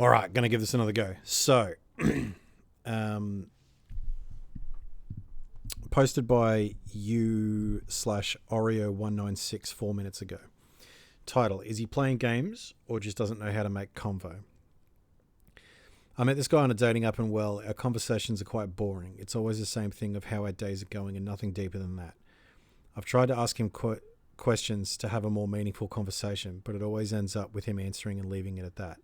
All right, going to give this another go. So, posted by you/Oreo196 4 minutes ago. Title, is he playing games or just doesn't know how to make convo? I met this guy on a dating app and well, our conversations are quite boring. It's always the same thing of how our days are going and nothing deeper than that. I've tried to ask him questions to have a more meaningful conversation, but it always ends up with him answering and leaving it at that.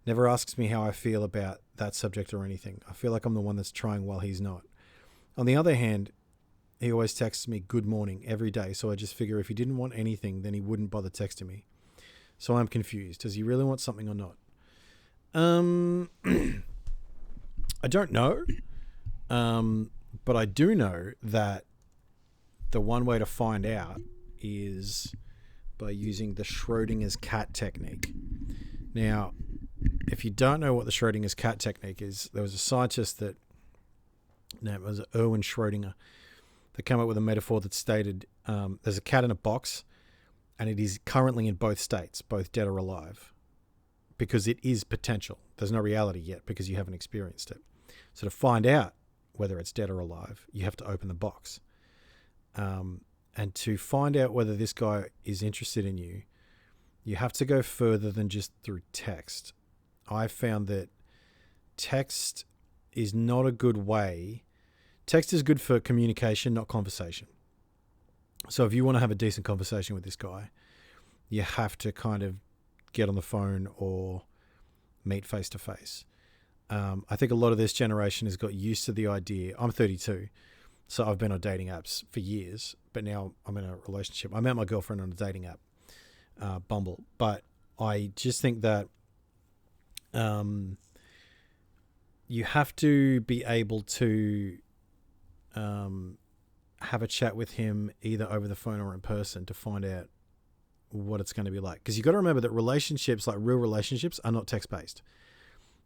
Never asks me how I feel about that subject or anything. I feel like I'm the one that's trying while he's not. On the other hand, he always texts me good morning every day, so I just figure if he didn't want anything, then he wouldn't bother texting me. So I'm confused. Does he really want something or not? I don't know. But I do know that the one way to find out is by using the Schrodinger's cat technique. Now, if you don't know what the Schrodinger's cat technique is, there was a scientist that, it was Erwin Schrödinger, that came up with a metaphor that stated there's a cat in a box and it is currently in both states, both dead or alive, because it is potential. There's no reality yet because you haven't experienced it. So to find out whether it's dead or alive, you have to open the box. And to find out whether this guy is interested in you, you have to go further than just through text. I found that text is not a good way. Text is good for communication, not conversation. So if you want to have a decent conversation with this guy, you have to kind of get on the phone or meet face to face. I think a lot of this generation has got used to the idea. I'm 32, so I've been on dating apps for years, but now I'm in a relationship. I met my girlfriend on a dating app, Bumble, but I just think that you have to be able to have a chat with him either over the phone or in person to find out what it's going to be like. Because you've got to remember that relationships, like real relationships, are not text-based.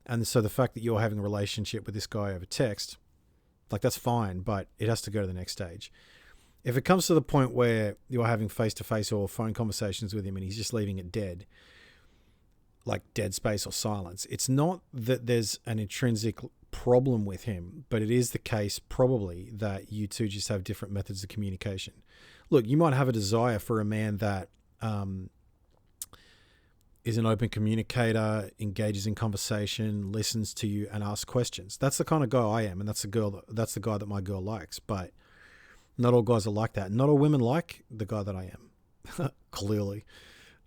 And so the fact that you're having a relationship with this guy over text, like that's fine, but it has to go to the next stage. If it comes to the point where you're having face-to-face or phone conversations with him and he's just leaving it dead, like dead space or silence, it's not that there's an intrinsic problem with him, but it is the case probably that you two just have different methods of communication. Look, you might have a desire for a man that is an open communicator, engages in conversation, listens to you, and asks questions. That's the kind of guy I am, and that's the guy that my girl likes. But not all guys are like that. Not all women like the guy that I am, clearly.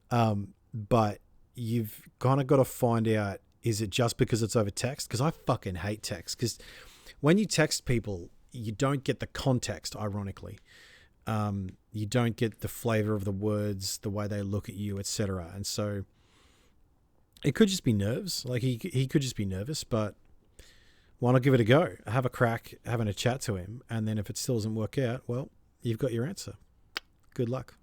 But you've kind of got to find out, is it just because it's over text? Because I fucking hate text. Because when you text people, you don't get the context, ironically. You don't get the flavor of the words, the way they look at you, etc. And so it could just be nerves. Like he could just be nervous, but why not give it a go? Have a crack, having a chat to him. And then if it still doesn't work out, well, you've got your answer. Good luck.